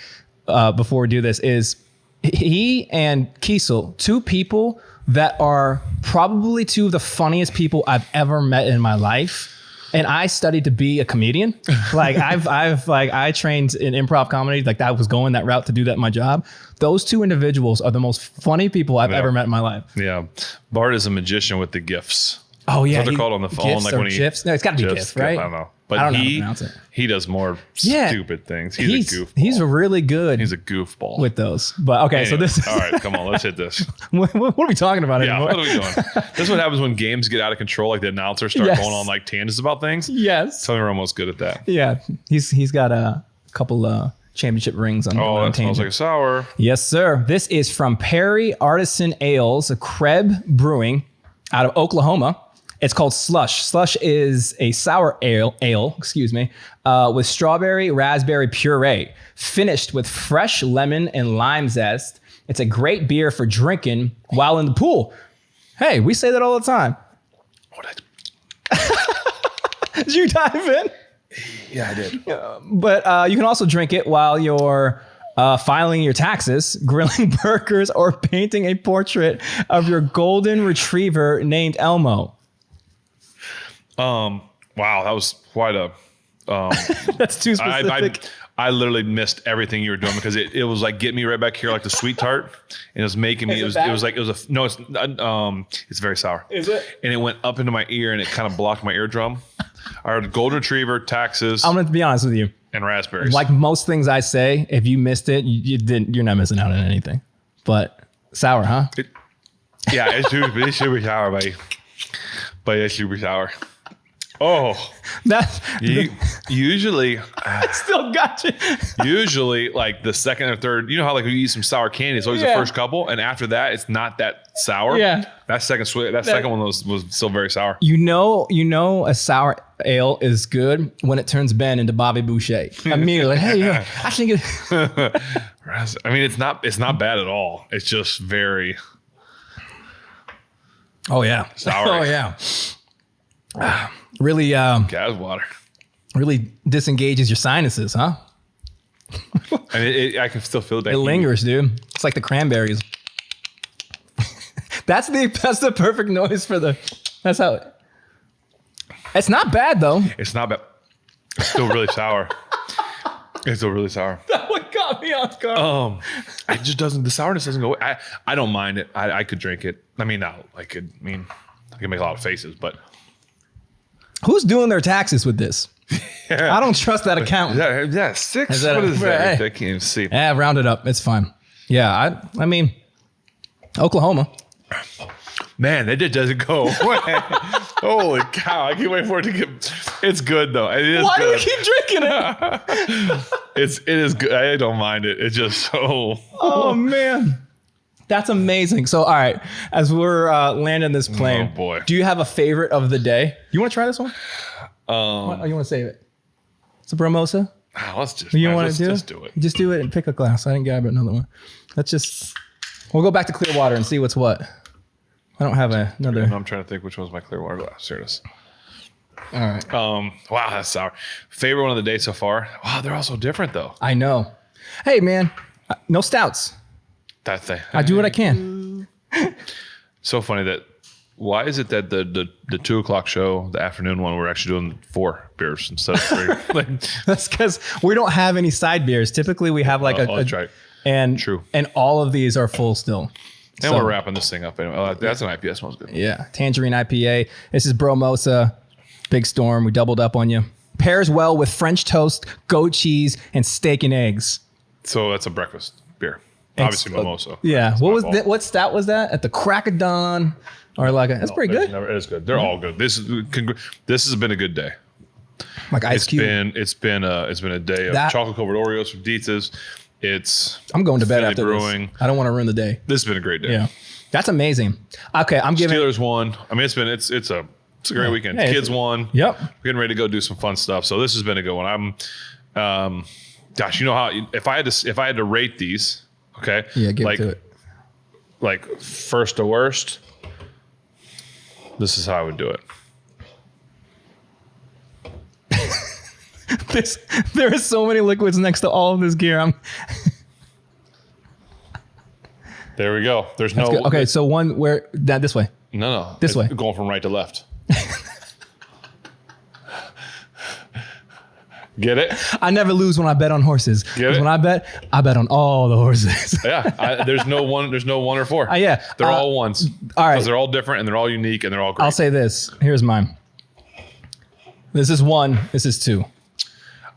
before we do this is he and Kiesel, 2 people that are probably 2 of the funniest people I've ever met in my life. And I studied to be a comedian. Like I trained in improv comedy. Like I was going that route to do that in my job. Those two individuals are the most funny people I've ever met in my life. Yeah. Bart is a magician with the gifs. Oh yeah. What they're called on the phone. GIFs like or when he GIFs. No, it's got to be GIF, right? I don't know. But I don't know how to pronounce it. He does more stupid things. He's a goofball. He's really good. He's a goofball with those. But okay, anyway, so this is all right, come on, let's hit this. what are we talking about anymore? What are we doing? This is what happens when games get out of control, like the announcers start going on like tangents about things. Yes. Tell me we're almost good at that. Yeah. He's got a couple championship rings on. Oh, that smells like a sour. Yes, sir. This is from Prairie Artisan Ales, a Krebs Brewing out of Oklahoma. It's called Slush. Slush is a sour ale, with strawberry raspberry puree, finished with fresh lemon and lime zest. It's a great beer for drinking while in the pool. Hey, we say that all the time. Did you dive in? Yeah, I did. But you can also drink it while you're filing your taxes, grilling burgers, or painting a portrait of your golden retriever named Elmo. Wow, that was quite a. That's too specific. I literally missed everything you were doing because it was like getting me right back here like the sweet tart, and it was making me. It's very sour. Is it? And it went up into my ear and it kind of blocked my eardrum. I heard golden retriever, taxes. I'm gonna be honest with you. And raspberries. Like most things I say, if you missed it, you didn't. You're not missing out on anything. But sour, huh? It should be sour, buddy. But it should be sour. Oh, usually I still got you. Usually, like the second or third, you know how like you eat some sour candy, it's always the first couple, and after that, it's not that sour. Yeah, that second one was still very sour. You know, a sour ale is good when it turns Ben into Bobby Boucher. Immediately, hey, I think it. I mean, it's not bad at all. It's just very. Oh yeah, sour. Oh yeah. Really, gas water. Really disengages your sinuses, huh? I mean, I can still feel that. It lingers, dude. It's like the cranberries. That's the perfect noise for the. That's how. It's not bad though. It's not bad. It's still really sour. It's still really sour. That one got me off guard. It just doesn't. The sourness doesn't go. I don't mind it. I could drink it. I mean, I could make a lot of faces, but. Who's doing their taxes with this? I don't trust that accountant. Yeah, 6. What is that? I can't even see. Yeah, round it up. It's fine. Yeah, I mean, Oklahoma. Man, that just doesn't go away. Holy cow. I can't wait for it to get. It's good, though. It is Why good. do you keep drinking it? It is good. I don't mind it. It's just so. Oh, man. That's amazing. So, all right, as we're landing this plane, oh boy, do you have a favorite of the day? You want to try this one? Or you want to save it? It's a Bromosa. Let's just. You want to do it? Just do it. Just do it and pick a glass. I didn't grab another one. We'll go back to Clearwater and see what's what. I don't have another. I'm trying to think which one's my Clearwater glass. Here it is. All right. Wow, that's sour. Favorite one of the day so far. Wow, they're all so different though. I know. Hey man, no stouts. That thing. I do what I can. So funny that. Why is it that the 2:00 show, the afternoon one, we're actually doing 4 beers instead of 3? That's because we don't have any side beers. Typically, we have like that's right. And true. And all of these are full still. And we're wrapping this thing up anyway. That's an IPA. Smells good. Yeah, tangerine IPA. This is Bromosa, Big Storm. We doubled up on you. Pairs well with French toast, goat cheese, and steak and eggs. So that's a breakfast beer. Obviously, mimosa. Yeah. What stout was that? At the crack of dawn, or like that's pretty good. It is good. They're all good. This has been a good day. Like Ice Cube. It's been a day of chocolate covered Oreos from Dietz's. I'm going to bed after Brewing. This. I don't want to ruin the day. This has been a great day. Yeah, that's amazing. Okay, I'm giving Steelers won. I mean, it's a great weekend. Hey, Kids won. Yep. We're getting ready to go do some fun stuff. So this has been a good one. Gosh, you know how if I had to rate these. Okay. Yeah, get to it. Like first to worst, this is how I would do it. There are so many liquids next to all of this gear. There we go. There's no. Okay, so one where this way. No. This way. Going from right to left. Get it? I never lose when I bet on horses. Get it? When I bet on all the horses. Yeah. There's no one or four. Yeah. They're all ones. All right. Because they're all different and they're all unique and they're all great. I'll say this. Here's mine. This is 1. This is 2.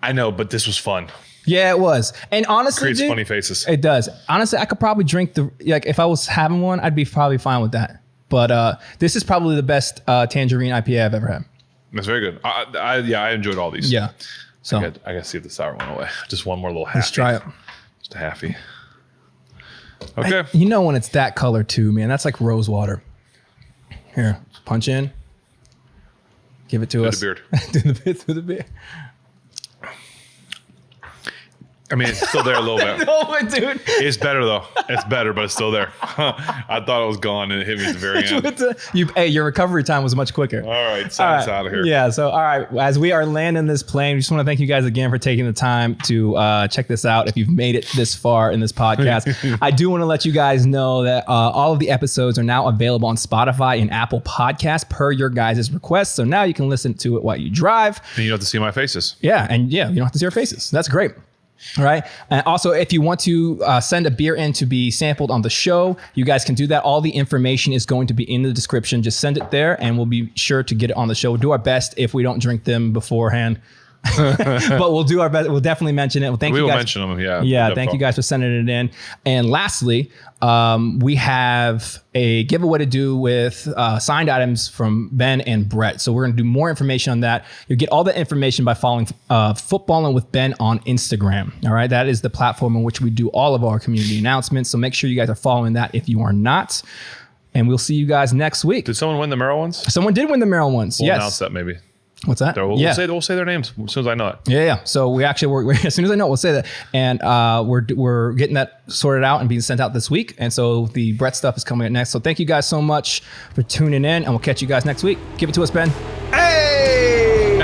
I know, but this was fun. Yeah, it was. And honestly, Creates dude, funny faces. It does. Honestly, I could probably drink if I was having one, I'd be probably fine with that. But this is probably the best tangerine IPA I've ever had. That's very good. I enjoyed all these. Yeah. So I gotta see if the sour went away. Just one more little half. let's try it. Just a halfie. Okay. You know when it's that color too, man. That's like rose water. Here, punch in. Give it to us. Do the beard. I mean, it's still there a little bit. No, dude. It's better though. It's better, but it's still there. I thought it was gone and it hit me at the very end. Your recovery time was much quicker. All right, sign us out of here. Yeah, so all right, as we are landing this plane, we just want to thank you guys again for taking the time to check this out. If you've made it this far in this podcast, I do want to let you guys know that all of the episodes are now available on Spotify and Apple Podcasts per your guys' request. So now you can listen to it while you drive. And you don't have to see my faces. Yeah, you don't have to see our faces. That's great. All right. And also, if you want to send a beer in to be sampled on the show, you guys can do that. All the information is going to be in the description. Just send it there and we'll be sure to get it on the show. We'll do our best if we don't drink them beforehand. But we'll do our best. We'll definitely mention it. Well, thank you guys. We will mention them. Yeah. Yeah. Thank you guys for sending it in. And lastly, we have a giveaway to do with signed items from Ben and Brett. So we're going to do more information on that. You'll get all the information by following Footballin with Ben on Instagram. All right. That is the platform in which we do all of our community announcements. So make sure you guys are following that if you are not. And we'll see you guys next week. Did someone win the Merrill ones? Someone did win the Merrill ones. We'll yes. announce that maybe. What's that? We'll say their names as soon as I know it. Yeah. So we actually, as soon as I know it, we'll say that. And we're getting that sorted out and being sent out this week. And so the Brett stuff is coming up next. So thank you guys so much for tuning in and we'll catch you guys next week. Give it to us, Ben. Hey!